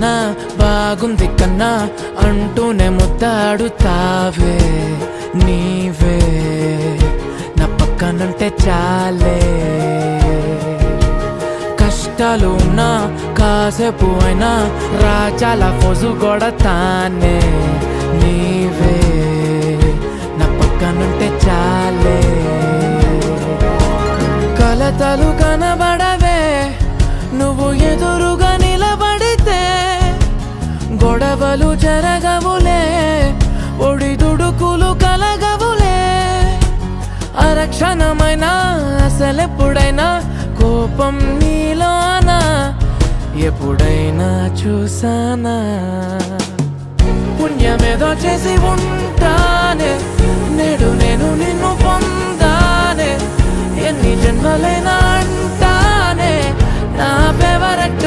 కన్నా బాగుంది కన్నా అంటూనే ముద్దాడుతావే నీవే నా పక్కనుంటే చాలే కష్టాలు ఉన్నా కాసేపు అయినా రాజాల ఫోజు కొడతానే నీవే నా పక్కనుంటే చాలే కలతలు కనబడవే నువ్వు ఎదురుగా నిలబడితే గొడవలు జరగవులే ఒడిదుడుకులు కలగవులే అరక్షణమైనా అసలెప్పుడైనా కోపం నీలోనా ఎప్పుడైనా చూసానా పుణ్యమేదో చేసి ఉంటానే నేడు నేను నిన్ను పొందానే ఎన్ని జన్మలైనా అంటానే నా ఫేవరెట్